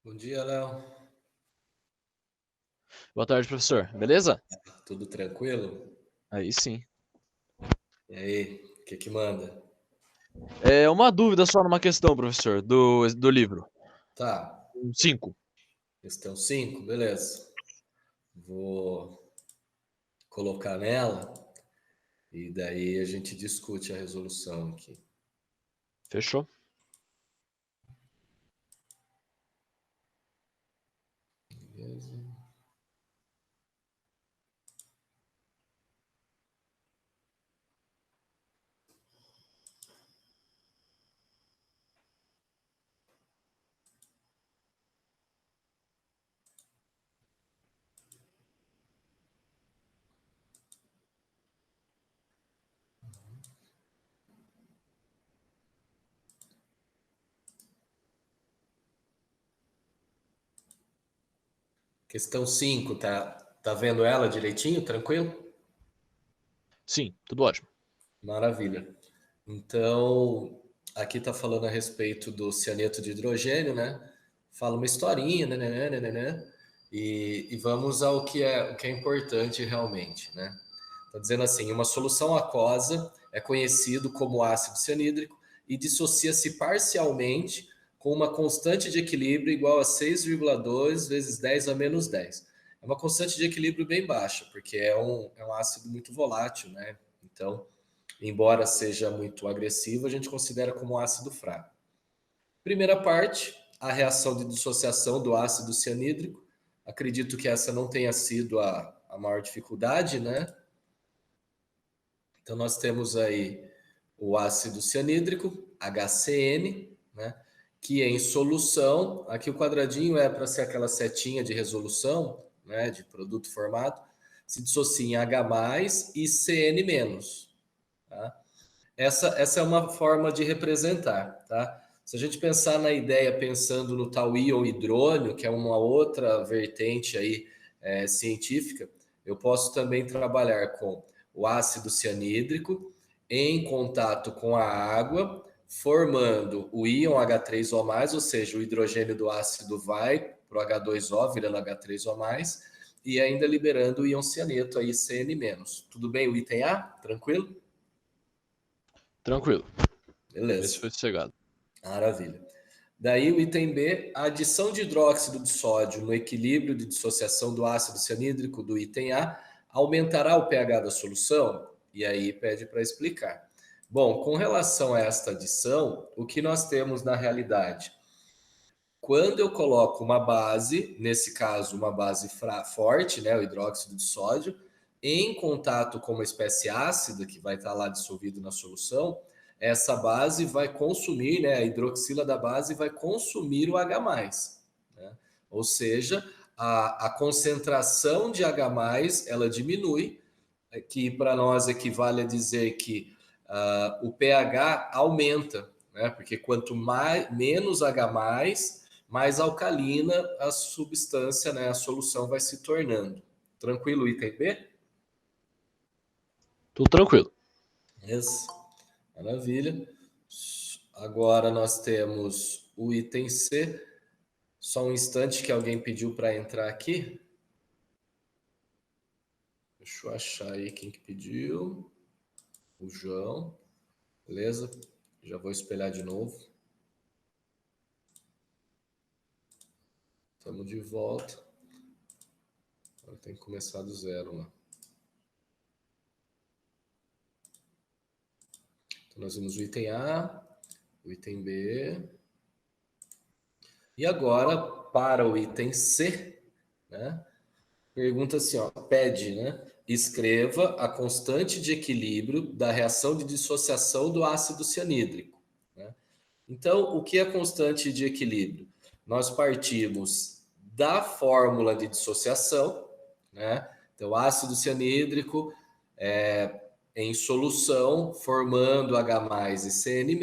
Bom dia, Léo. Boa tarde, professor. Beleza? Tudo tranquilo? Aí sim. E aí, o que que manda? É uma dúvida só numa questão, professor, do livro. Tá, 5. questão 5, beleza. Vou colocar nela e daí a gente discute a resolução aqui. Fechou? Beleza? Questão 5, tá vendo ela direitinho? Tranquilo? Sim, tudo ótimo. Maravilha. Então, aqui tá falando a respeito do cianeto de hidrogênio, né? Fala uma historinha, né? E vamos ao o que é importante realmente, né? Está dizendo assim: uma solução aquosa é conhecido como ácido cianídrico e dissocia-se parcialmente com uma constante de equilíbrio igual a 6,2 vezes 10 a menos 10. É uma constante de equilíbrio bem baixa, porque é um ácido muito volátil, né? Então, embora seja muito agressivo, a gente considera como ácido fraco. Primeira parte, a reação de dissociação do ácido cianídrico. Acredito que essa não tenha sido a maior dificuldade, né? Então, nós temos aí o ácido cianídrico, HCN, né? Que em solução, aqui o quadradinho é para ser aquela setinha de resolução, né? De produto formado, se dissocia em H+, e CN-. Tá? Essa é uma forma de representar, tá? Se a gente pensar na ideia pensando no tal íon hidrônio, que é uma outra vertente aí científica, eu posso também trabalhar com o ácido cianídrico em contato com a água, formando o íon H3O+, ou seja, o hidrogênio do ácido vai para o H2O, virando H3O+, e ainda liberando o íon cianeto, aí CN-. Tudo bem o item A? Tranquilo? Tranquilo. Esse Beleza, foi sossegado. maravilha. Daí o item B, a adição de hidróxido de sódio no equilíbrio de dissociação do ácido cianídrico do item A aumentará o pH da solução? E aí pede para explicar. Bom, com relação a esta adição, o que nós temos na realidade? Quando eu coloco uma base, nesse caso uma base forte, né, o hidróxido de sódio, em contato com uma espécie ácida que vai estar lá dissolvido na solução, essa base vai consumir, né, a hidroxila da base vai consumir o H+. Né? Ou seja, a concentração de H+, ela diminui, que para nós equivale a dizer que o pH aumenta, né? Porque quanto menos H+, mais alcalina a substância, né, a solução vai se tornando. Tranquilo, item B? Tudo tranquilo. Yes. Maravilha. Agora nós temos o item C. Só um instante que alguém pediu para entrar aqui. Deixa eu achar aí quem que pediu. O João. Beleza? Já vou espelhar de novo. Estamos de volta. Agora tem que começar do zero lá. Então nós vimos o item A, o item B. E agora, para o item C, né? Pergunta assim, ó, pede, né? Escreva a constante de equilíbrio da reação de dissociação do ácido cianídrico. Né? Então, o que é constante de equilíbrio? Nós partimos da fórmula de dissociação, né? Então, ácido cianídrico em solução, formando H+ e CN-,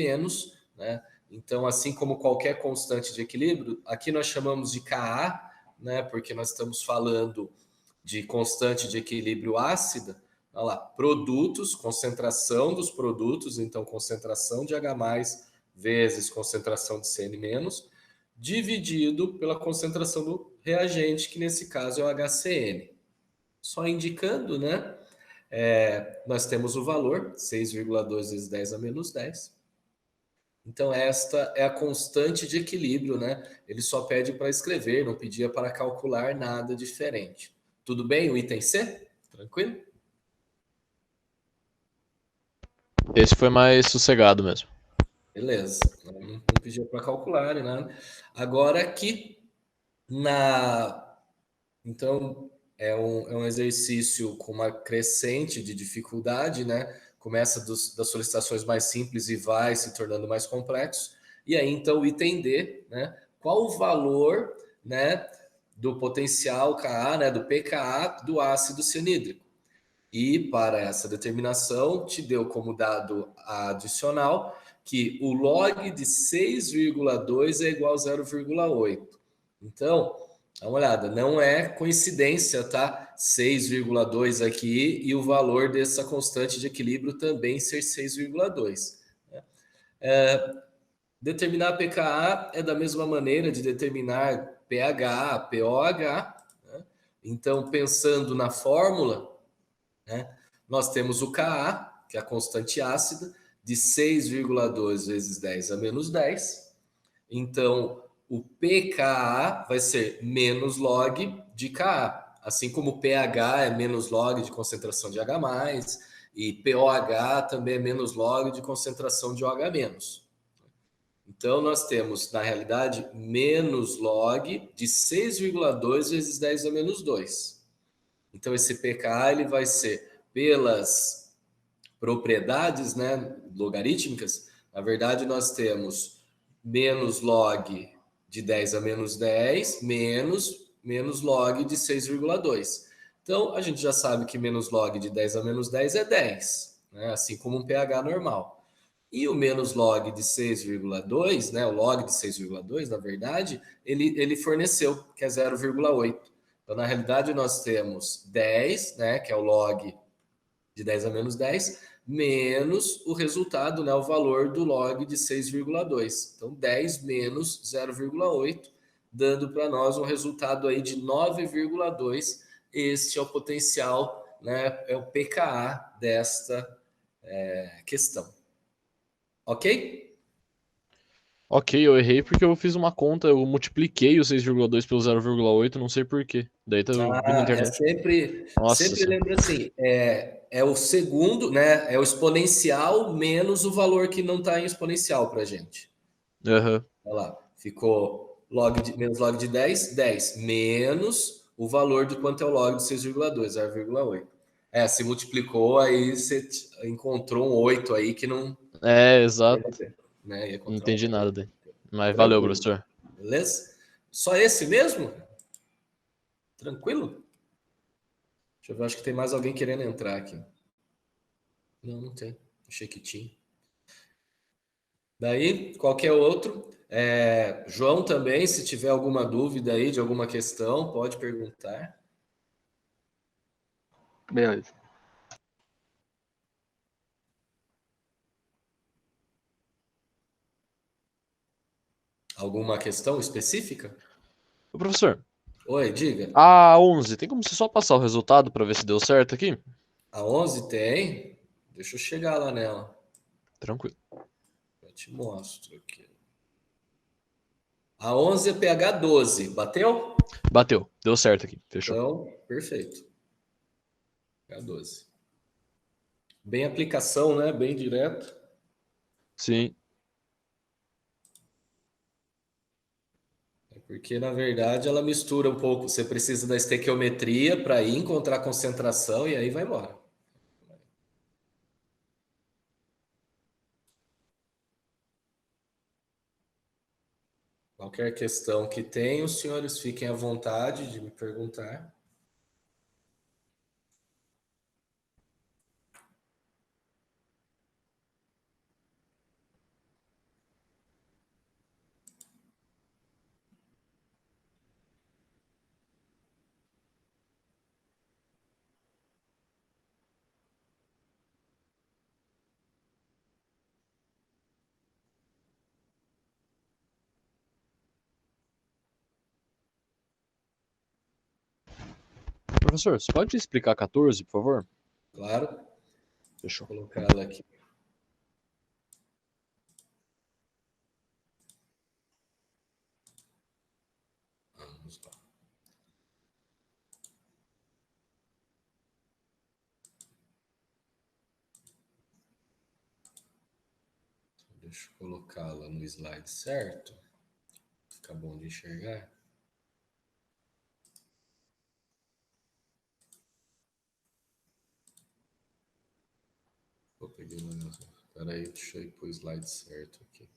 né? Então, assim como qualquer constante de equilíbrio, aqui nós chamamos de Ka, né? Porque nós estamos falando de constante de equilíbrio ácida. Olha lá, produtos, concentração dos produtos, então concentração de H+ vezes concentração de CN-, dividido pela concentração do reagente, que nesse caso é o HCN. Só indicando, né? Nós temos o valor, 6,2 vezes 10 a menos 10. Então, esta é a constante de equilíbrio, né? Ele só pede para escrever, não pedia para calcular nada diferente. Tudo bem? O item C? Tranquilo? Esse foi mais sossegado mesmo. Beleza. Não pedia para calcular, né? Agora aqui, então, é um exercício com uma crescente de dificuldade, né? Começa das solicitações mais simples e vai se tornando mais complexo. E aí, então, o item D, né? Qual o valor, né, do potencial Ka, né, do pKa do ácido cianídrico? E para essa determinação, te deu como dado adicional que o log de 6,2 é igual a 0,8. Então, dá uma olhada, não é coincidência, tá? 6,2 aqui e o valor dessa constante de equilíbrio também ser 6,2. Determinar pKa é da mesma maneira de determinar pH, pOH. Né? Então, pensando na fórmula, né? Nós temos o Ka, que é a constante ácida, de 6,2 vezes 10 a menos 10. Então, o pKa vai ser menos log de Ka, assim como o pH é menos log de concentração de H+, e pOH também é menos log de concentração de OH-. Então, nós temos, na realidade, menos log de 6,2 vezes 10 a menos 2. Então, esse pKa ele vai ser pelas propriedades, né, logarítmicas. Na verdade, nós temos menos log de 10 a menos 10, menos log de 6,2. Então, a gente já sabe que menos log de 10 a menos 10 é 10, né, assim como um pH normal. E o menos log de 6,2, né, o log de 6,2, na verdade, ele forneceu, que é 0,8. Então, na realidade, nós temos 10, né, que é o log de 10 a menos 10, menos o resultado, né, o valor do log de 6,2. Então, 10 menos 0,8, dando para nós um resultado aí de 9,2. Este é o potencial, né, é o pKa desta questão. Ok? Ok, eu errei porque eu fiz uma conta, eu multipliquei o 6,2 pelo 0,8, não sei por quê. Daí eu vi na Ah, internet. Nossa sempre senhora. lembra assim, é o segundo, né? É o exponencial menos o valor que não está em exponencial para gente. Aham. Olha lá, ficou menos log de 10, 10 menos o valor de quanto é o log de 6,2, 0,8. Se multiplicou, aí você encontrou um 8 aí que não É, ia exato. bater, né? Ia Não encontrar um entendi 8. nada daí. Mas valeu, Tranquilo, professor. beleza? Só esse mesmo? Tranquilo? Deixa eu ver, acho que tem mais alguém querendo entrar aqui. Não, não tem. Achei que tinha. Daí, qualquer outro. João também, se tiver alguma dúvida aí de alguma questão, pode perguntar. Beleza. Alguma questão específica? Ô, professor, Oi, diga. a 11, tem como você só passar o resultado pra ver se deu certo aqui? A 11 tem? Deixa eu chegar lá nela. Tranquilo. Eu te mostro aqui. A 11 é pH 12. Bateu? Bateu, deu certo aqui, fechou. Então, perfeito. pH 12. Bem aplicação, né? Bem direto. Sim. Porque, na verdade, ela mistura um pouco. Você precisa da estequiometria para ir encontrar concentração e aí vai embora. Qualquer questão que tenha, os senhores fiquem à vontade de me perguntar. Professor, você pode explicar 14, por favor? Claro. Fechou. Vou colocar ela aqui. Vamos lá. Deixa eu colocá-la no slide certo. Fica bom de enxergar. Vou pegar uma... Espera aí, deixa eu ir para o slide certo aqui.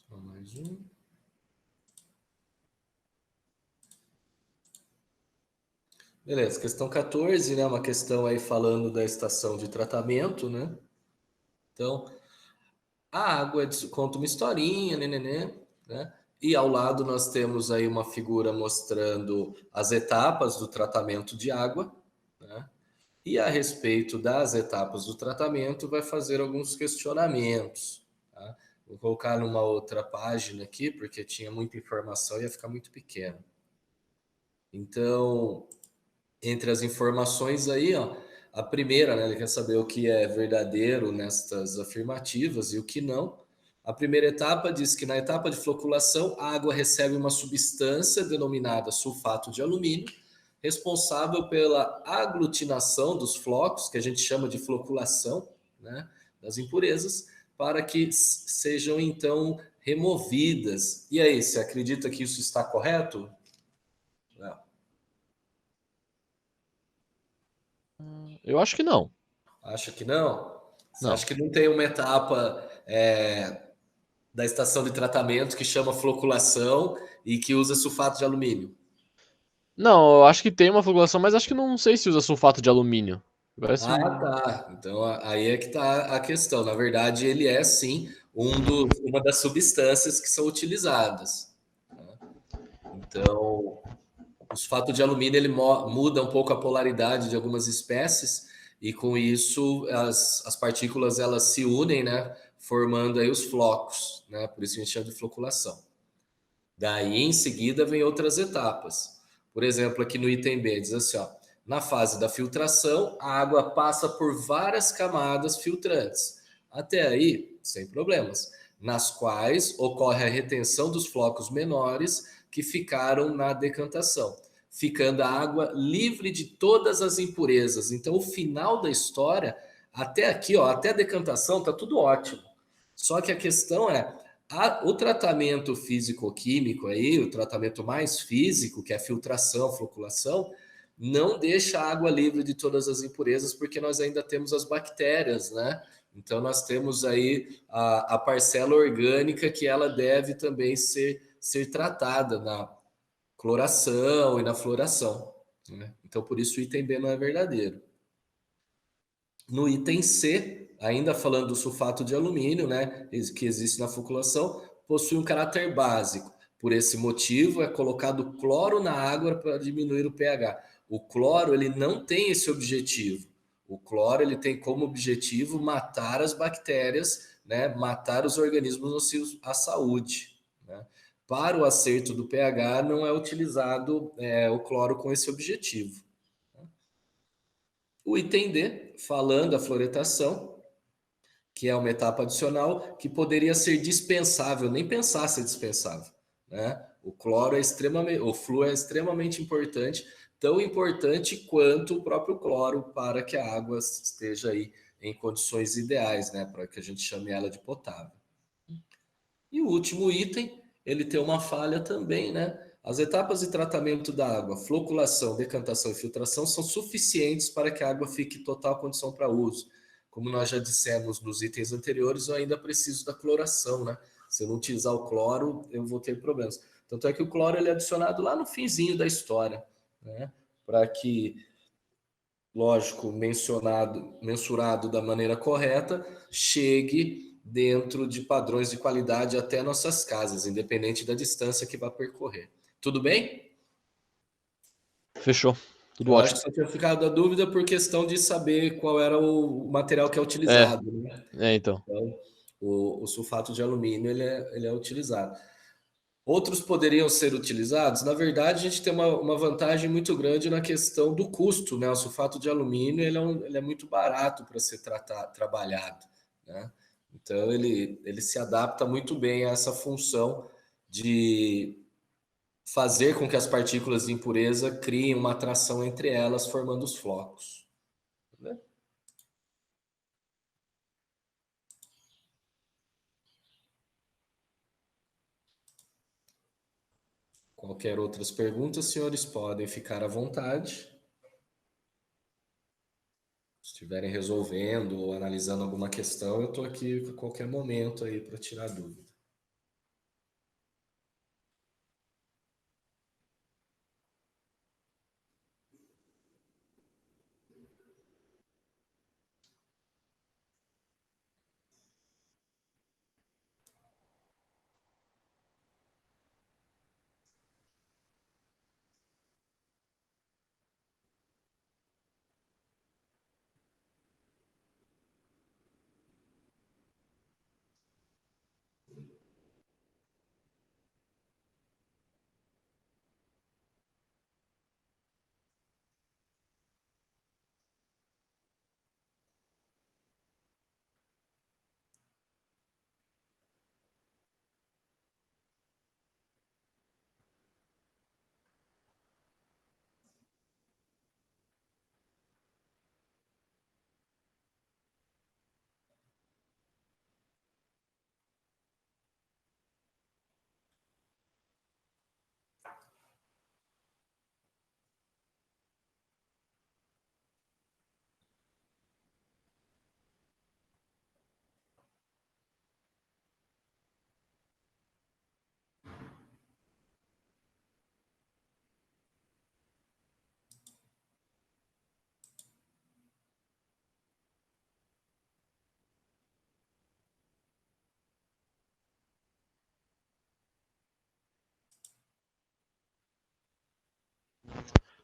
Só mais um. Beleza, questão 14, né? Uma questão aí falando da estação de tratamento, né? Então, a água conta uma historinha, né? E ao lado nós temos aí uma figura mostrando as etapas do tratamento de água, né? E a respeito das etapas do tratamento, vai fazer alguns questionamentos, tá? Vou colocar numa outra página aqui, porque tinha muita informação e ia ficar muito pequeno. Então, entre as informações aí, ó, a primeira, né, ele quer saber o que é verdadeiro nestas afirmativas e o que não. A primeira etapa diz que na etapa de floculação, a água recebe uma substância denominada sulfato de alumínio, responsável pela aglutinação dos flocos, que a gente chama de floculação, né, das impurezas, para que sejam então removidas. E aí, você acredita que isso está correto? Não. Eu acho que não. Acha que não? Você Não. acha que não tem uma etapa da estação de tratamento que chama floculação e que usa sulfato de alumínio? Não, eu acho que tem uma floculação, mas acho que não sei se usa sulfato de alumínio. Parece Ah, um. tá. Então aí é que está a questão. Na verdade, ele é sim uma das substâncias que são utilizadas, né? Então, o sulfato de alumínio ele muda um pouco a polaridade de algumas espécies e com isso as partículas elas se unem, né, formando aí os flocos, né? Por isso a gente chama de floculação. Daí em seguida vem outras etapas. Por exemplo, aqui no item B diz assim, ó, na fase da filtração, a água passa por várias camadas filtrantes. Até aí, sem problemas, nas quais ocorre a retenção dos flocos menores que ficaram na decantação, ficando a água livre de todas as impurezas. Então, o final da história, até aqui, ó, até a decantação, tá tudo ótimo. Só que a questão é, o tratamento físico-químico aí, o tratamento mais físico, que é a filtração, a floculação, não deixa a água livre de todas as impurezas, porque nós ainda temos as bactérias, né? Então nós temos aí a parcela orgânica que ela deve também ser tratada na cloração e na floração, né? Então por isso o item B não é verdadeiro. No item C, ainda falando do sulfato de alumínio, né, que existe na floculação, possui um caráter básico. Por esse motivo, é colocado cloro na água para diminuir o pH. O cloro ele não tem esse objetivo. O cloro ele tem como objetivo matar as bactérias, né, matar os organismos nocivos à saúde, né? Para o acerto do pH não é utilizado o cloro com esse objetivo. O item D, falando a fluoretação, que é uma etapa adicional que poderia ser dispensável, nem pensar ser dispensável, né? O cloro é extremamente, o flúor é extremamente importante, tão importante quanto o próprio cloro para que a água esteja aí em condições ideais, né? Para que a gente chame ela de potável. E o último item, ele tem uma falha também, né? As etapas de tratamento da água, floculação, decantação e filtração, são suficientes para que a água fique em total condição para uso. Como nós já dissemos nos itens anteriores, eu ainda preciso da cloração, né? Se eu não utilizar o cloro, eu vou ter problemas. Tanto é que o cloro ele é adicionado lá no finzinho da história, né? Para que, lógico, mensurado da maneira correta, chegue dentro de padrões de qualidade até nossas casas, independente da distância que vai percorrer. Tudo bem? Fechou. Tudo Eu acho ótimo. que só tinha ficado a dúvida por questão de saber qual era o material que é É, utilizado, né? é então. Então, o sulfato de alumínio ele é utilizado. Outros poderiam ser utilizados? Na verdade, a gente tem uma vantagem muito grande na questão do custo, né? O sulfato de alumínio ele é muito barato para ser trabalhado, né? Então, ele se adapta muito bem a essa função de fazer com que as partículas de impureza criem uma atração entre elas, formando os flocos, né? Qualquer outras perguntas, senhores, podem ficar à vontade. Se estiverem resolvendo ou analisando alguma questão, eu estou aqui a qualquer momento aí para tirar dúvida.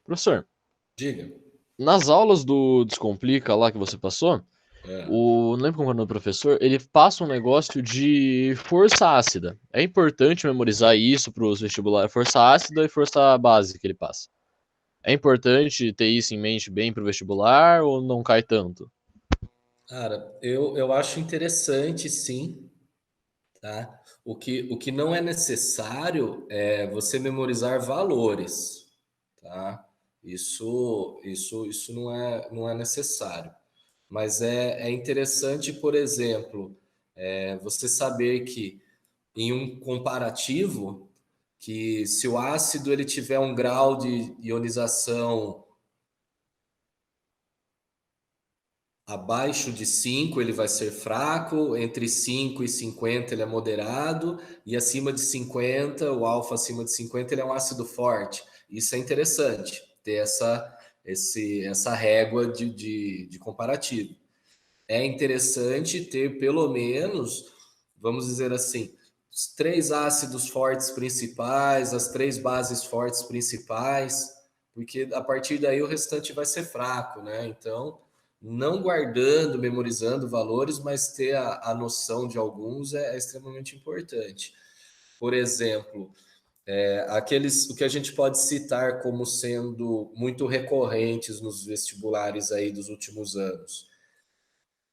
Professor, Diga. nas aulas do Descomplica lá que você passou, É. não lembro como é o nome do professor, ele passa um negócio de força ácida. É importante memorizar isso para os vestibulares, força ácida e força base que ele passa. É importante ter isso em mente bem para o vestibular ou não cai tanto? Cara, eu acho interessante, sim, tá? O que não é necessário é você memorizar valores, tá? Isso não é necessário. Mas é interessante, por exemplo, você saber que em um comparativo, que se o ácido ele tiver um grau de ionização abaixo de 5 ele vai ser fraco, entre 5 e 50 ele é moderado, e acima de 50 o alfa acima de 50 ele é um ácido forte. Isso é interessante, ter essa régua de comparativo. É interessante ter pelo menos, vamos dizer assim, os 3 ácidos fortes principais, as 3 bases fortes principais, porque a partir daí o restante vai ser fraco, né? Então, não guardando, memorizando valores, mas ter a noção de alguns é extremamente importante. Por exemplo, o que a gente pode citar como sendo muito recorrentes nos vestibulares aí dos últimos anos.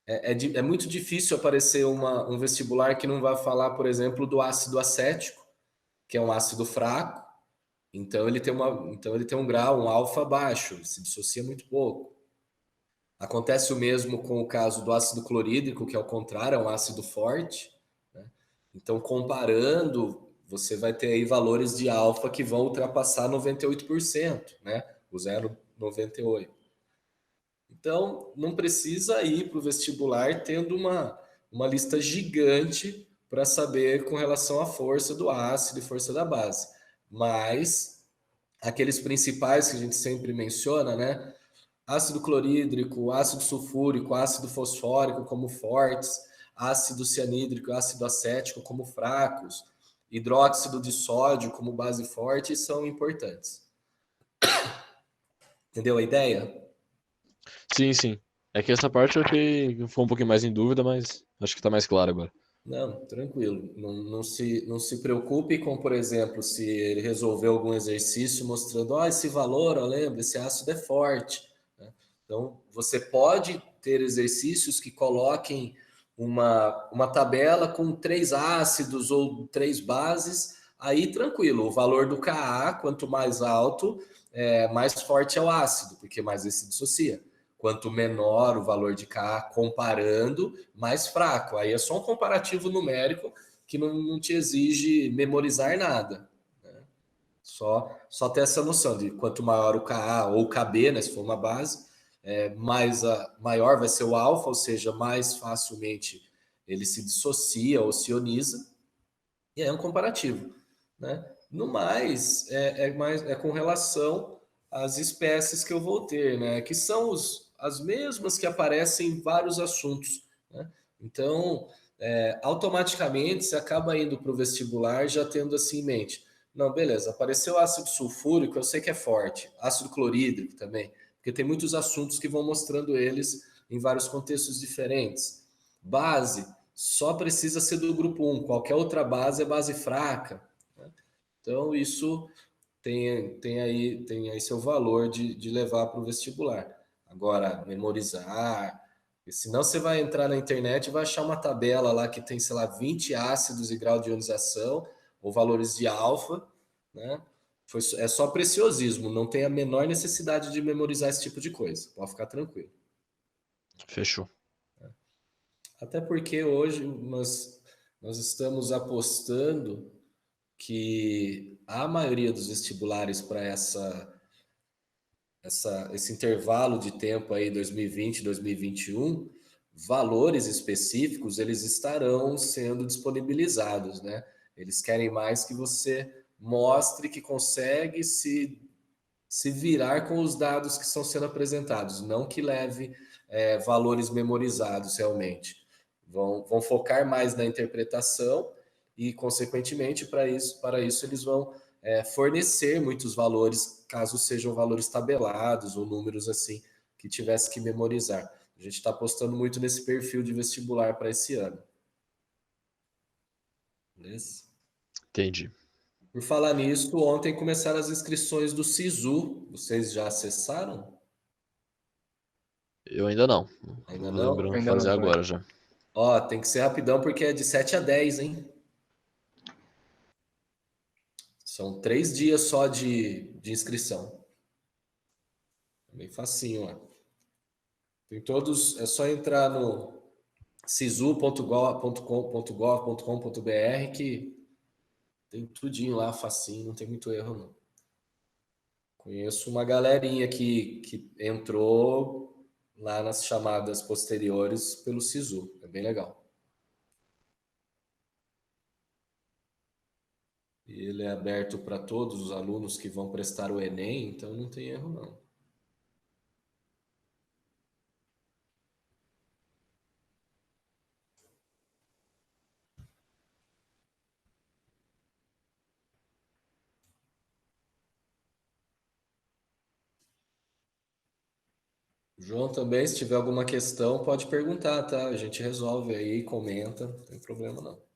É muito difícil aparecer um vestibular que não vai falar, por exemplo, do ácido acético, que é um ácido fraco, então ele tem um grau, um alfa baixo, ele se dissocia muito pouco. Acontece o mesmo com o caso do ácido clorídrico, que ao contrário, é um ácido forte, né? Então, comparando, você vai ter aí valores de alfa que vão ultrapassar 98%, né? O 0,98. Então, não precisa ir para o vestibular tendo uma lista gigante para saber com relação à força do ácido e força da base. Mas aqueles principais que a gente sempre menciona, né? Ácido clorídrico, ácido sulfúrico, ácido fosfórico como fortes, ácido cianídrico, ácido acético como fracos, hidróxido de sódio como base forte são importantes. Entendeu a ideia? Sim, sim. É que essa parte eu fiquei um pouquinho mais em dúvida, mas acho que tá mais claro agora. Não, tranquilo. Não se preocupe com, por exemplo, se ele resolver algum exercício mostrando, esse valor, ó, lembra, esse ácido é forte, né? Então, você pode ter exercícios que coloquem uma tabela com 3 ácidos ou 3 bases, aí tranquilo, o valor do Ka, quanto mais alto, mais forte é o ácido, porque mais ele se dissocia. Quanto menor o valor de Ka comparando, mais fraco. Aí é só um comparativo numérico que não te exige memorizar nada. Né? Só ter essa noção de quanto maior o Ka ou o Kb, né, se for uma base, maior vai ser o alfa, ou seja, mais facilmente ele se dissocia ou se ioniza, e é um comparativo. Né? No mais, é com relação às espécies que eu vou ter, né? Que são as mesmas que aparecem em vários assuntos. Né? Então, automaticamente você acaba indo para o vestibular já tendo assim em mente. Não, beleza, apareceu ácido sulfúrico, eu sei que é forte. Ácido clorídrico também, porque tem muitos assuntos que vão mostrando eles em vários contextos diferentes. Base, só precisa ser do grupo 1, qualquer outra base é base fraca. Né? Então, isso tem aí seu valor de levar para o vestibular. Agora, memorizar, senão você vai entrar na internet e vai achar uma tabela lá que tem, sei lá, 20 ácidos e grau de ionização, ou valores de alfa, né? É só preciosismo, não tem a menor necessidade de memorizar esse tipo de coisa. Pode ficar tranquilo. Fechou. Até porque hoje nós estamos apostando que a maioria dos vestibulares para esse intervalo de tempo aí 2020, 2021, valores específicos eles estarão sendo disponibilizados, né? Eles querem mais que você mostre que consegue se virar com os dados que estão sendo apresentados, não que leve valores memorizados realmente. Vão focar mais na interpretação e, consequentemente, para isso eles vão fornecer muitos valores, caso sejam valores tabelados ou números assim que tivesse que memorizar. A gente está apostando muito nesse perfil de vestibular para esse ano. Beleza? Entendi. Por falar nisso, ontem começaram as inscrições do SISU. Vocês já acessaram? Eu ainda não. Ainda Vou não? lembrando de Ainda não fazer também. agora já. Ó, tem que ser rapidão porque é de 7 a 10, hein? São 3 dias só de inscrição. É bem facinho, ó. Tem todos, é só entrar no sisu.gov.com.br que tem tudinho lá, facinho, não tem muito erro, não. Conheço uma galerinha que entrou lá nas chamadas posteriores pelo Sisu. É bem legal. E ele é aberto para todos os alunos que vão prestar o Enem, então não tem erro, não. João também, se tiver alguma questão, pode perguntar, tá? A gente resolve aí, comenta, não tem problema não.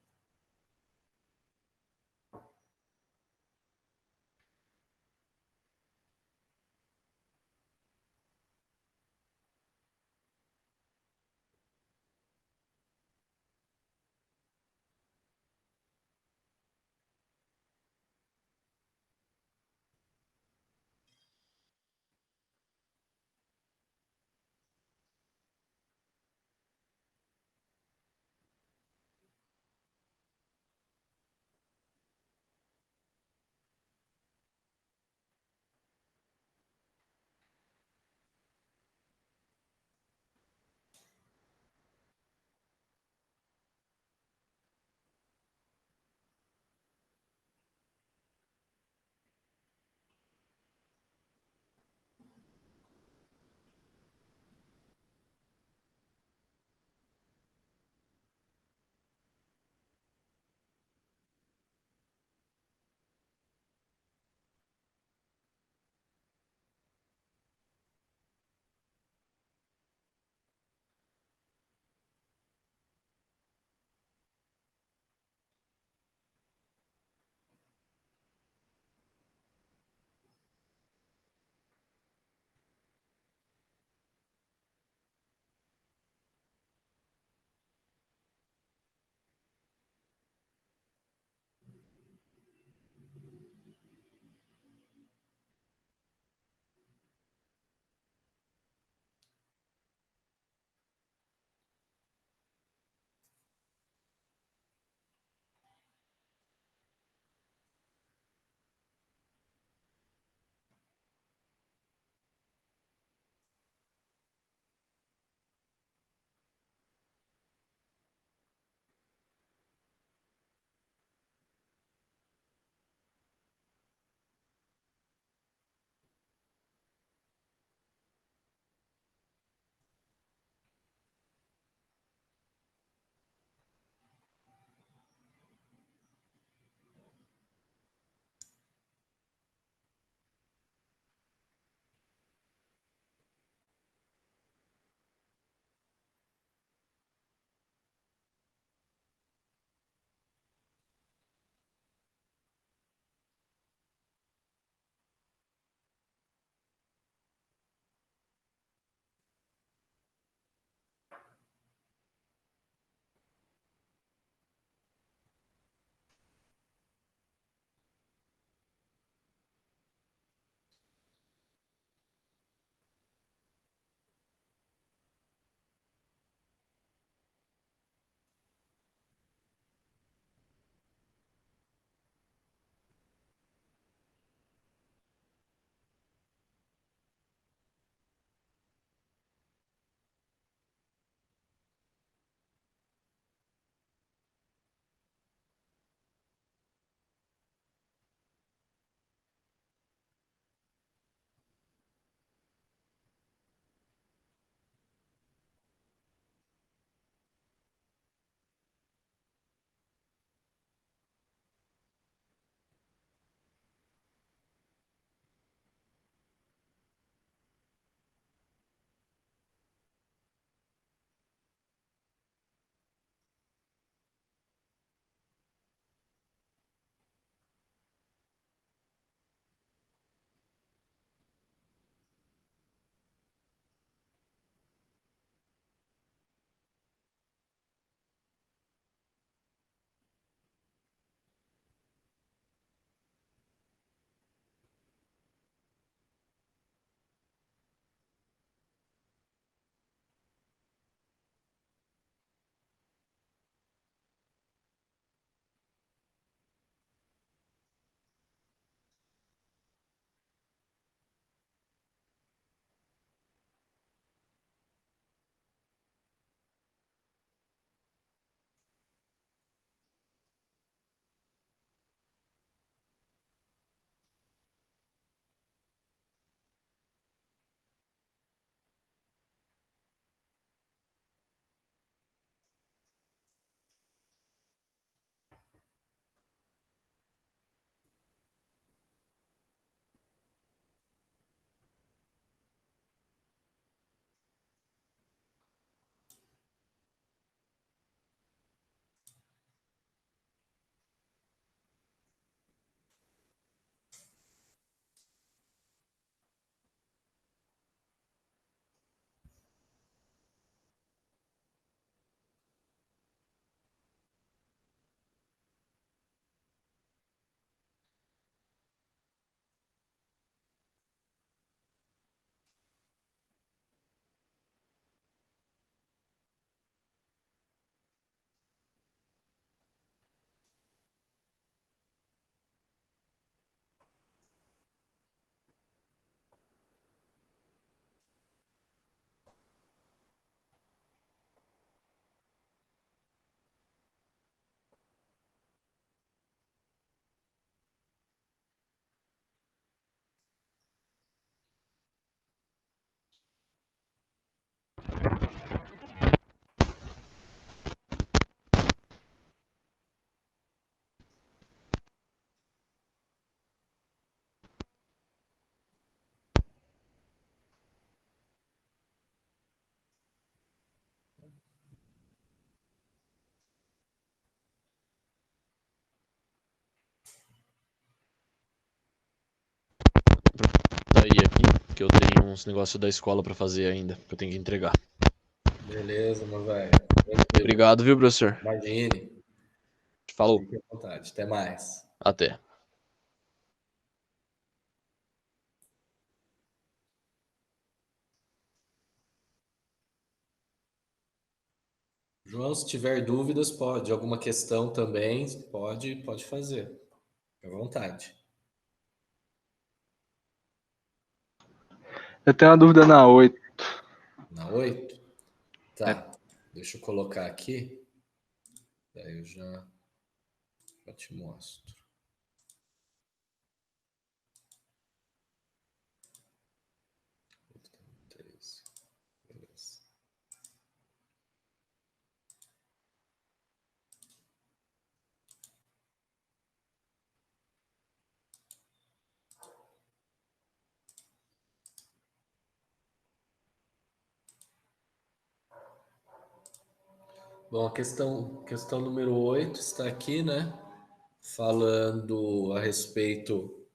que eu tenho uns negócios da escola para fazer ainda, que eu tenho que entregar. Beleza, meu velho. Obrigado, viu, professor? Imagine. Falou. Fique à vontade. Até mais. Até. João, se tiver dúvidas, pode. Alguma questão também, pode fazer. Fique à vontade. Eu tenho uma dúvida na 8. Na 8? Tá. Deixa eu colocar aqui. Daí eu já te mostro. Beleza. Bom, a questão número 8 está aqui, né? Falando a respeito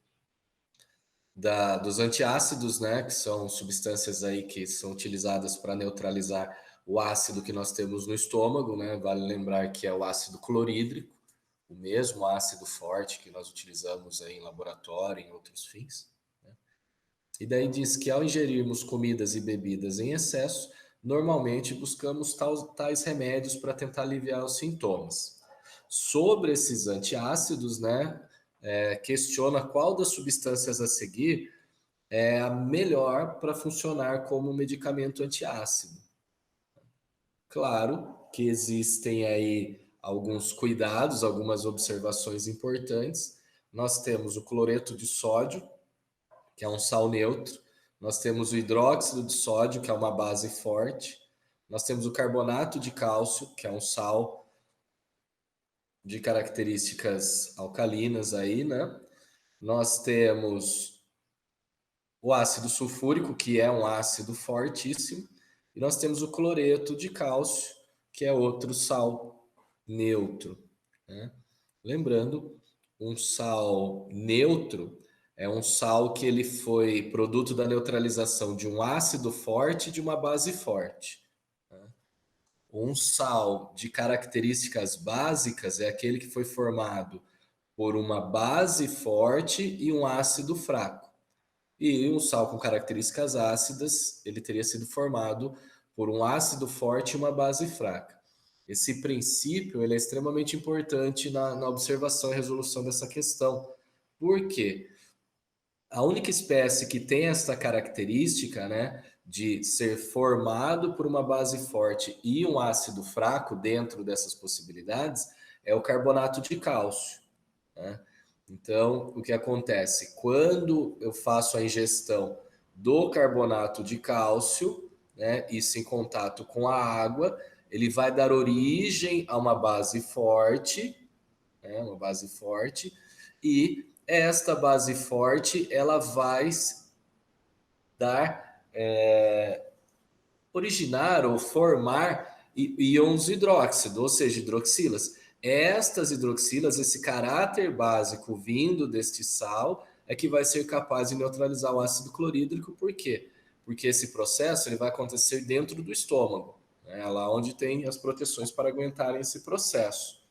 dos antiácidos, né? Que são substâncias aí que são utilizadas para neutralizar o ácido que nós temos no estômago, né? Vale lembrar que é o ácido clorídrico, o mesmo ácido forte que nós utilizamos aí em laboratório, em outros fins. Né? E daí diz que ao ingerirmos comidas e bebidas em excesso, normalmente buscamos tais remédios para tentar aliviar os sintomas. Sobre esses antiácidos, né, questiona qual das substâncias a seguir é a melhor para funcionar como medicamento antiácido. Claro que existem aí alguns cuidados, algumas observações importantes. Nós temos o cloreto de sódio, que é um sal neutro. Nós temos o hidróxido de sódio, que é uma base forte. Nós temos o carbonato de cálcio, que é um sal de características alcalinas aí, né? Nós temos o ácido sulfúrico, que é um ácido fortíssimo, e nós temos o cloreto de cálcio, que é outro sal neutro, né? Lembrando, um sal neutro é um sal que ele foi produto da neutralização de um ácido forte e de uma base forte. Um sal de características básicas é aquele que foi formado por uma base forte e um ácido fraco. E um sal com características ácidas, ele teria sido formado por um ácido forte e uma base fraca. Esse princípio ele é extremamente importante na observação e resolução dessa questão. Por quê? A única espécie que tem essa característica, né, de ser formado por uma base forte e um ácido fraco dentro dessas possibilidades, é o carbonato de cálcio. Né? Então, o que acontece? Quando eu faço a ingestão do carbonato de cálcio, né, isso em contato com a água, ele vai dar origem a uma base forte, né, uma base forte, e esta base forte ela vai dar, originar ou formar íons hidróxido, ou seja, hidroxilas. Estas hidroxilas, esse caráter básico vindo deste sal, é que vai ser capaz de neutralizar o ácido clorídrico. Por quê? Porque esse processo ele vai acontecer dentro do estômago, né? Lá onde tem as proteções para aguentarem esse processo.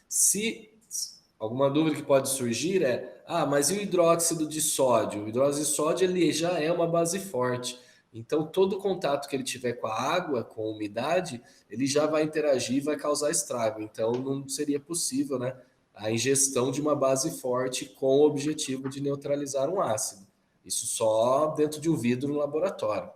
Se alguma dúvida que pode surgir é, mas e o hidróxido de sódio? O hidróxido de sódio ele já é uma base forte. Então, todo contato que ele tiver com a água, com a umidade, ele já vai interagir e vai causar estrago. Então, não seria possível, né, a ingestão de uma base forte com o objetivo de neutralizar um ácido. Isso só dentro de um vidro no laboratório.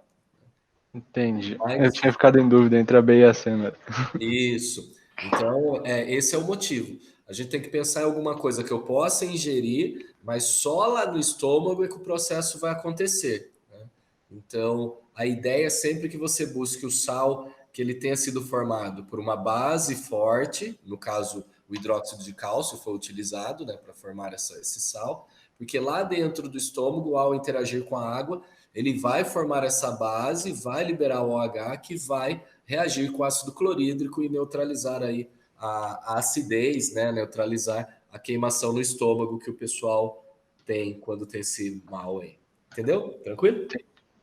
Entendi. Mas, Eu tinha ficado em dúvida entre a B e a C, né? isso. Então, esse é o motivo. A gente tem que pensar em alguma coisa que eu possa ingerir, mas só lá no estômago é que o processo vai acontecer. Né? Então, a ideia é sempre que você busque o sal que ele tenha sido formado por uma base forte, no caso, o hidróxido de cálcio foi utilizado, né, para formar esse sal, porque lá dentro do estômago, ao interagir com a água, ele vai formar essa base, vai liberar o OH que vai reagir com ácido clorídrico e neutralizar aí a acidez, né, neutralizar a queimação no estômago que o pessoal tem quando tem esse mal aí. Entendeu? Tranquilo?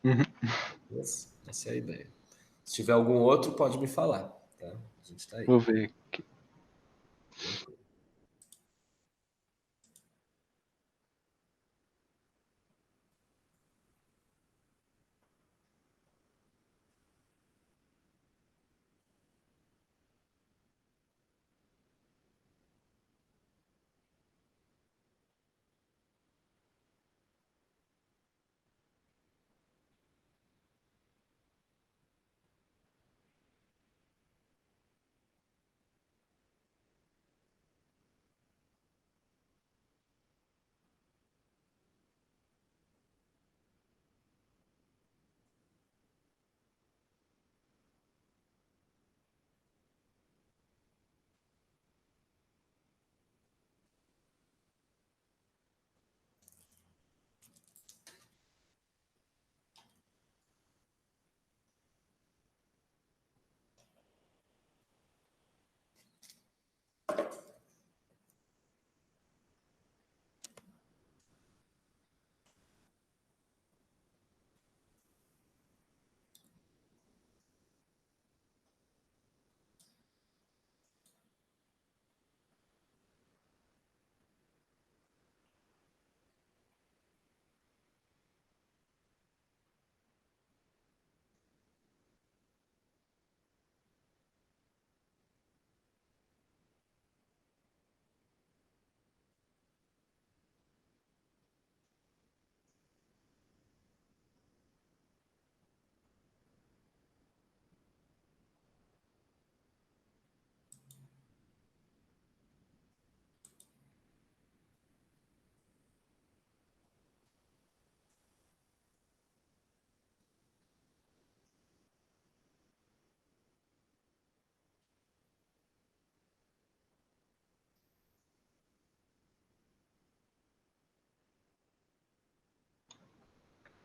Uhum. Essa é a ideia. Se tiver algum outro, pode me falar. Tá? A gente tá aí. Vou ver aqui. Tranquilo.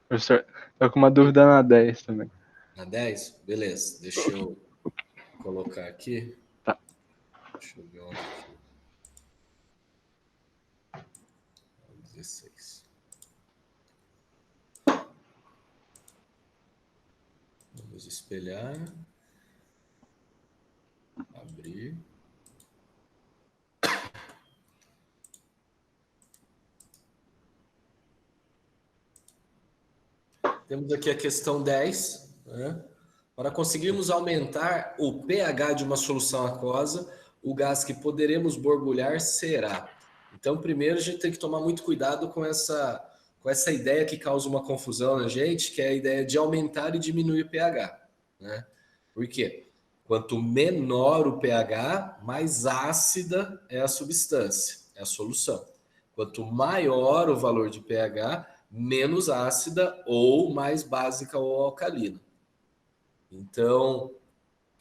Professor, tô com uma dúvida na 10 também. Na 10? Beleza. Deixa eu colocar aqui. Tá. Deixa eu ver onde aqui. 16. Vamos espelhar. Abrir. Temos aqui a questão 10. Né? Para conseguirmos aumentar o pH de uma solução aquosa, o gás que poderemos borbulhar será. Então, primeiro, a gente tem que tomar muito cuidado com essa ideia que causa uma confusão na gente, que é a ideia de aumentar e diminuir o pH. Né? Por quê? Quanto menor o pH, mais ácida é a substância, é a solução. Quanto maior o valor de pH, menos ácida ou mais básica ou alcalina. Então,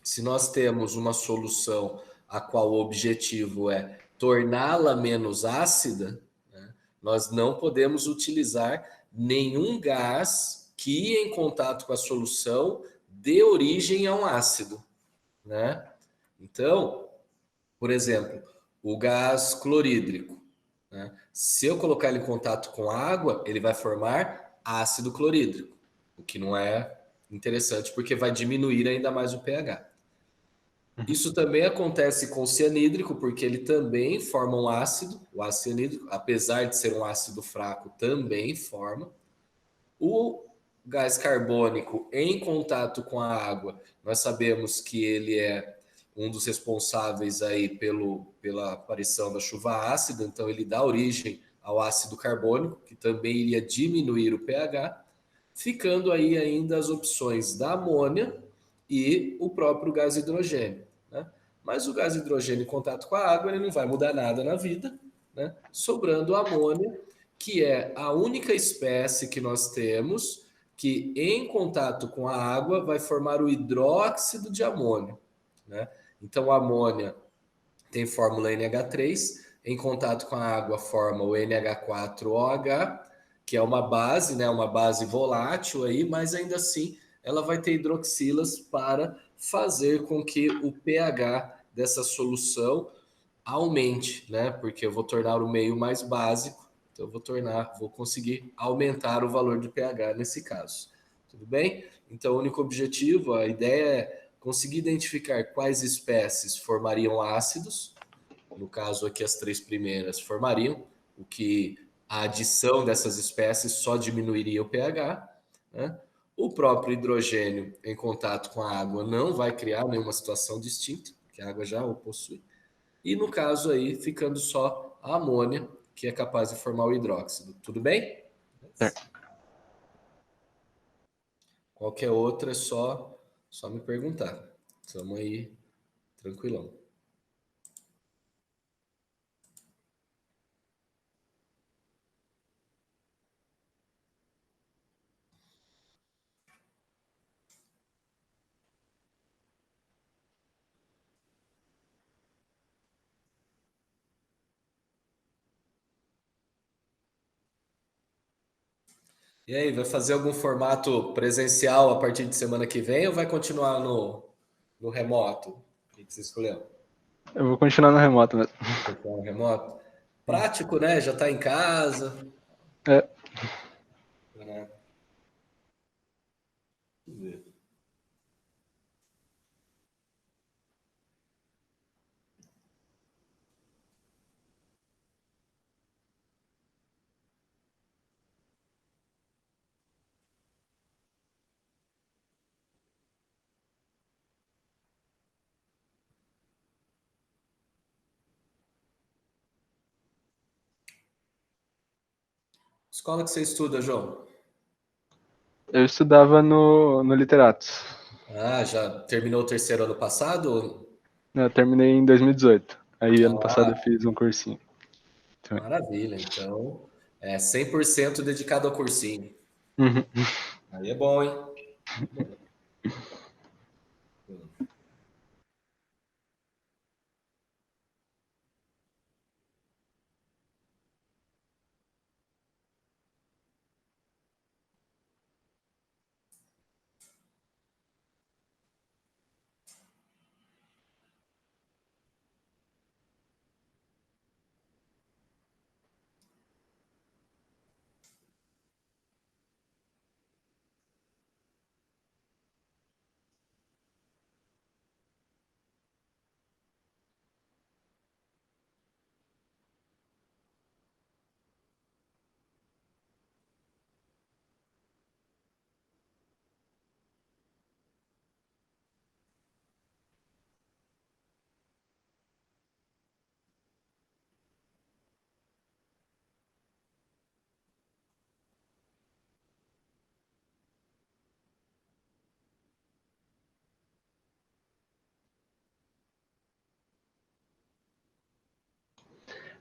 se nós temos uma solução a qual o objetivo é torná-la menos ácida, né, nós não podemos utilizar nenhum gás que, em contato com a solução, dê origem a um ácido. Né? Então, por exemplo, o gás clorídrico. Né? Se eu colocar ele em contato com água, ele vai formar ácido clorídrico, o que não é interessante porque vai diminuir ainda mais o pH. Isso também acontece com o cianídrico, porque ele também forma um ácido, o ácido cianídrico, apesar de ser um ácido fraco, também forma. O gás carbônico em contato com a água, nós sabemos que ele é um dos responsáveis aí pela aparição da chuva ácida, então ele dá origem ao ácido carbônico, que também iria diminuir o pH, ficando aí ainda as opções da amônia e o próprio gás hidrogênio. Né? Mas o gás hidrogênio em contato com a água ele não vai mudar nada na vida, né? Sobrando a amônia, que é a única espécie que nós temos que em contato com a água vai formar o hidróxido de amônio. Né? Então a amônia tem fórmula NH3, em contato com a água forma o NH4OH, que é uma base, né, uma base volátil aí, mas ainda assim ela vai ter hidroxilas para fazer com que o pH dessa solução aumente, né? Porque eu vou tornar o meio mais básico Então, vou conseguir aumentar o valor de pH nesse caso. Tudo bem? Então, o único objetivo, a ideia é conseguir identificar quais espécies formariam ácidos. No caso aqui, as 3 primeiras formariam, o que a adição dessas espécies só diminuiria o pH, né? O próprio hidrogênio em contato com a água não vai criar nenhuma situação distinta, porque a água já o possui. E no caso aí, ficando só a amônia, que é capaz de formar o hidróxido. Tudo bem? Certo. Qualquer outra é só me perguntar. Estamos aí tranquilão. E aí, vai fazer algum formato presencial a partir de semana que vem ou vai continuar no remoto? O que você escolheu? Eu vou continuar no remoto mesmo. Continuar no remoto? Prático, né? Já está em casa. É, Né? Vamos ver. Escola que você estuda, João? eu estudava no Literatos. Ah, já terminou o terceiro ano passado? Eu terminei em 2018. Aí ano passado eu Ah, fiz um cursinho também. maravilha. Então, é 100% dedicado ao cursinho. Uhum. Aí é bom, hein?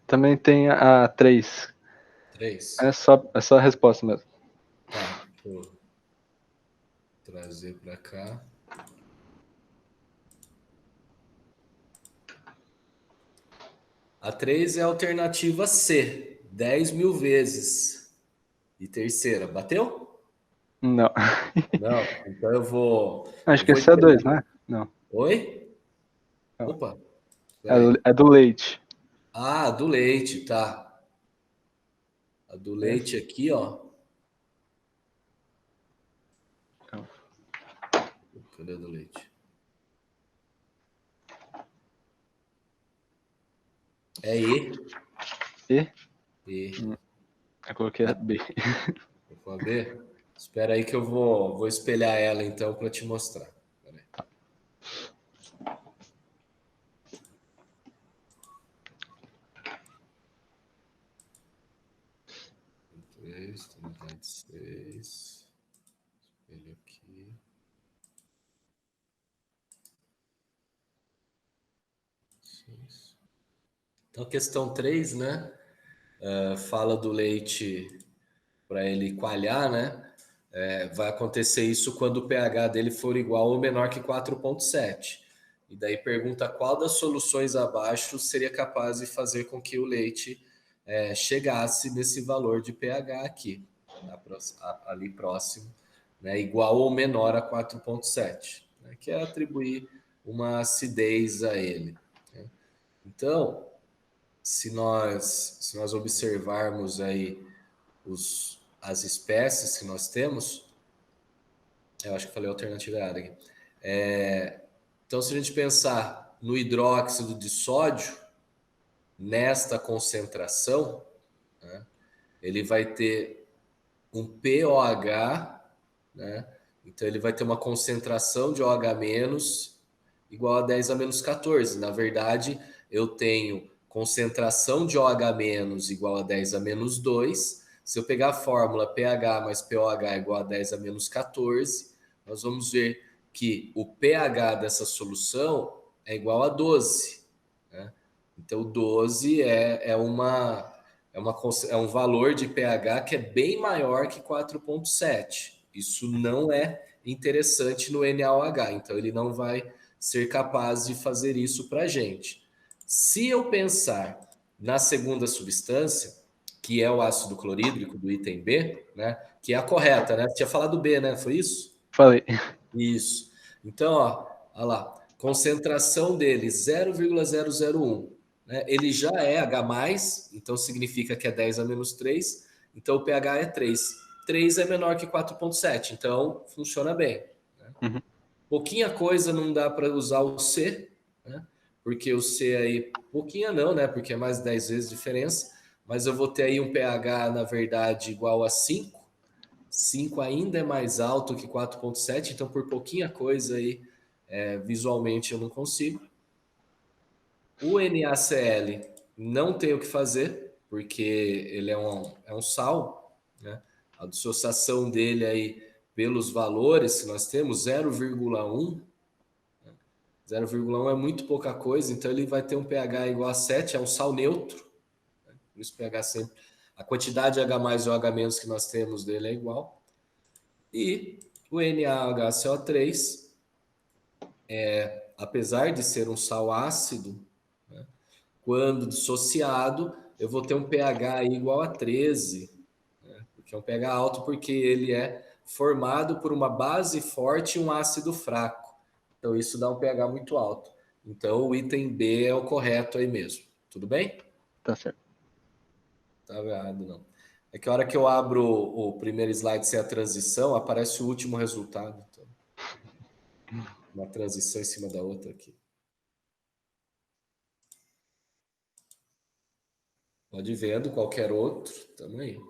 Também tem a 3. 3. É só a resposta mesmo. Tá, deixa eu trazer para cá. A 3 é a alternativa C, 10.000 vezes. E terceira, bateu? Não. Não, então eu vou. Acho Eu que vou esse é 2, esperar. né? Não. Oi? Não. Opa, peraí. É do leite. Ah, do leite, tá. A do Essa? leite aqui, ó. Não. Cadê a do leite? É E. E? E. Eu coloquei a B. Vou ver. Espera aí que eu vou espelhar ela então para te mostrar. Pera aí. Três, tonalidade 6. Espelho aqui. Seis. Então, questão 3, né? Fala do leite para ele coalhar, né? Vai acontecer isso quando o pH dele for igual ou menor que 4,7. E daí pergunta qual das soluções abaixo seria capaz de fazer com que o leite chegasse nesse valor de pH aqui, ali próximo, né? Igual ou menor a 4,7, né? Que é atribuir uma acidez a ele. Né? Então, se nós observarmos aí as espécies que nós temos, eu acho que falei a alternativa errada aqui. Então, se a gente pensar no hidróxido de sódio, nesta concentração, né, ele vai ter um pOH, né? Então ele vai ter uma concentração de OH- igual a 10 a menos 14. Na verdade, eu tenho concentração de OH- igual a 10 a menos 2. Se eu pegar a fórmula pH mais pOH igual a 10 a menos 14, nós vamos ver que o pH dessa solução é igual a 12. Né? Então, 12 é um valor de pH que é bem maior que 4,7. Isso não é interessante no NaOH, então ele não vai ser capaz de fazer isso para a gente. Se eu pensar na segunda substância, que é o ácido clorídrico do item B, né, que é a correta, né? Você tinha falado B, né? Foi isso? Falei. Isso. Então, ó, olha lá, concentração dele 0,001. Né? Ele já é H+, então significa que é 10 a menos 3, então o pH é 3. 3 é menor que 4,7, então funciona bem. Né? Uhum. Pouquinha coisa não dá para usar o C, né? Porque o C aí, pouquinha não, né? Porque é mais 10 vezes diferença, mas eu vou ter aí um pH, na verdade, igual a 5. 5 ainda é mais alto que 4,7, então por pouquinha coisa aí, visualmente eu não consigo. O NaCl não tem o que fazer, porque ele é um sal, né? A dissociação dele aí, pelos valores que nós temos, 0,1. 0,1 é muito pouca coisa, então ele vai ter um pH igual a 7, é um sal neutro. Né? Por isso pH sempre. A quantidade de H+ e OH- que nós temos dele é igual. E o NaHCO3, apesar de ser um sal ácido, né, quando dissociado, eu vou ter um pH igual a 13, né, porque é um pH alto porque ele é formado por uma base forte e um ácido fraco. Então isso dá um pH muito alto. Então o item B é o correto aí mesmo. Tudo bem? Tá certo. Tá errado, não. É que a hora que eu abro o primeiro slide sem a transição, aparece o último resultado. Então, uma transição em cima da outra aqui. Pode ir vendo qualquer outro, tamo aí.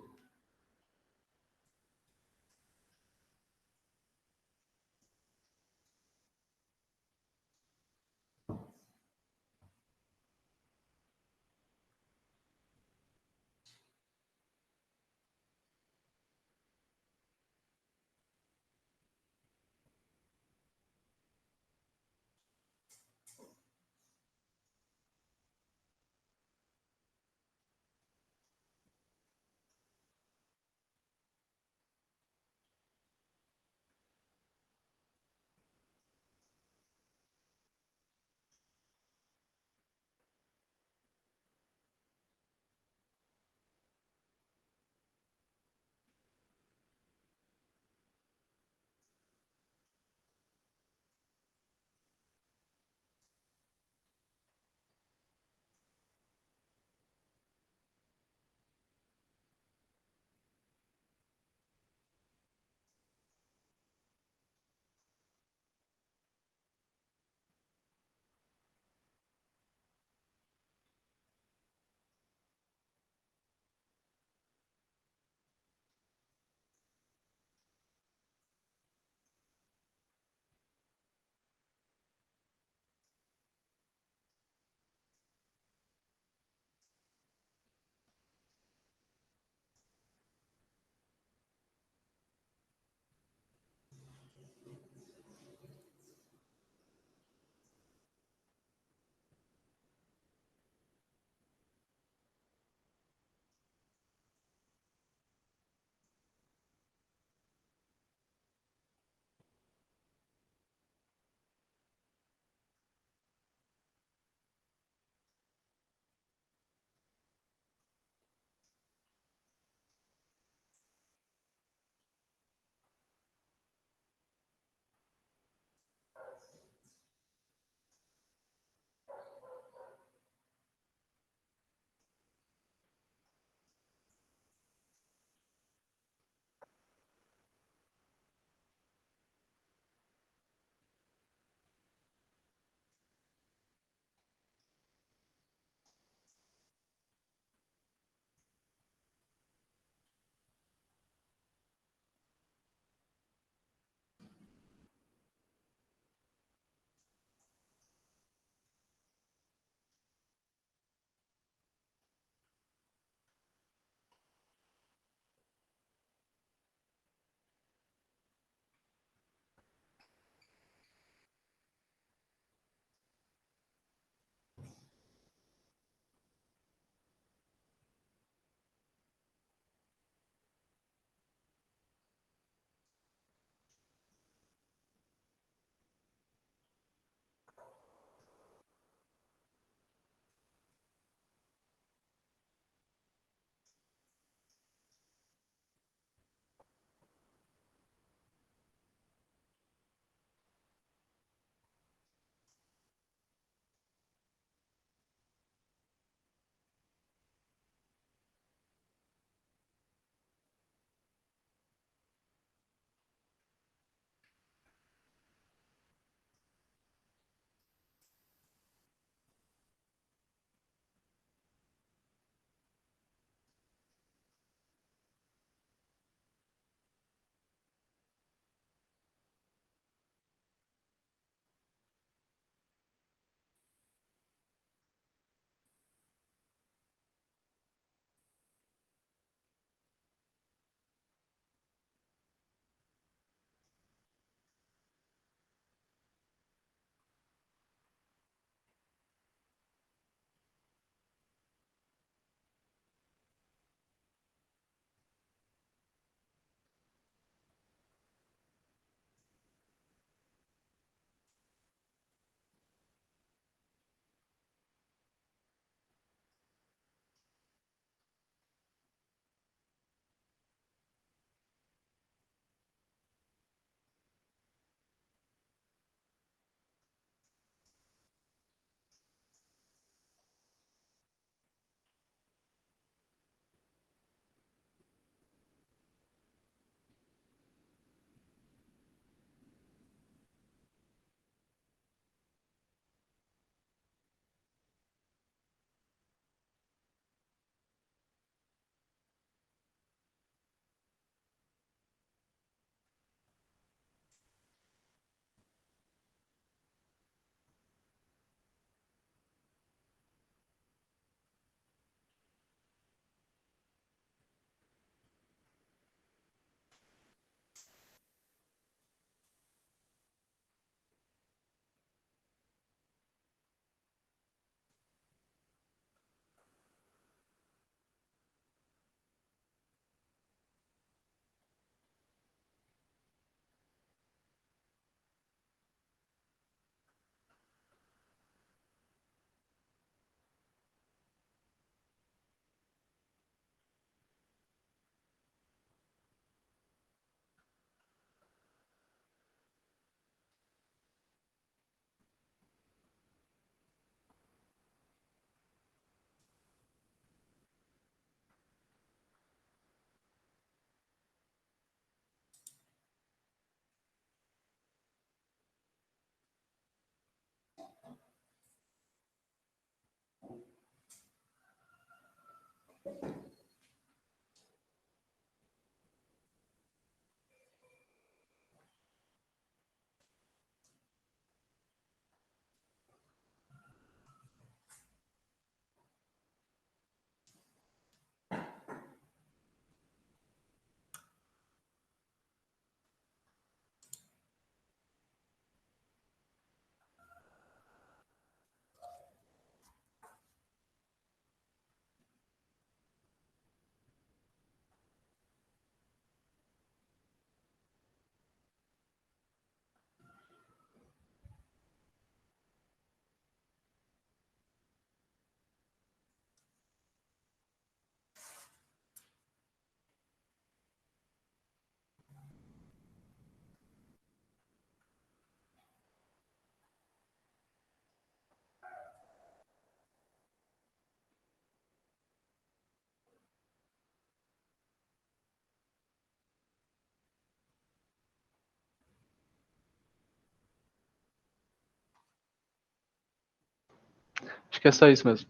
Acho que é só isso mesmo.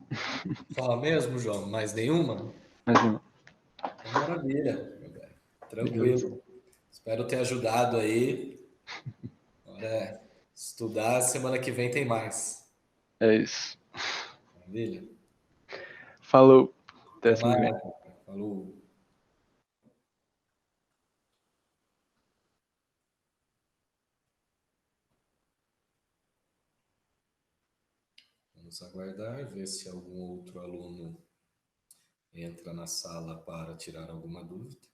Só mesmo, João? Mais nenhuma? Mais uma. Então, maravilha, meu velho. Beleza. Tranquilo. Espero ter ajudado aí. Agora estudar, semana que vem tem mais. É isso. Maravilha? Falou. Até Até semana que mais. vem. Falou. Vamos aguardar e ver se algum outro aluno entra na sala para tirar alguma dúvida.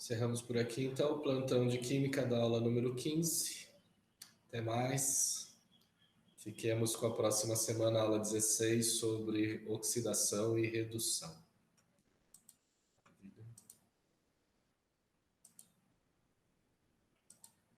Encerramos por aqui, então, o plantão de Química da aula número 15. Até mais. Fiquemos com a próxima semana, aula 16, sobre oxidação e redução.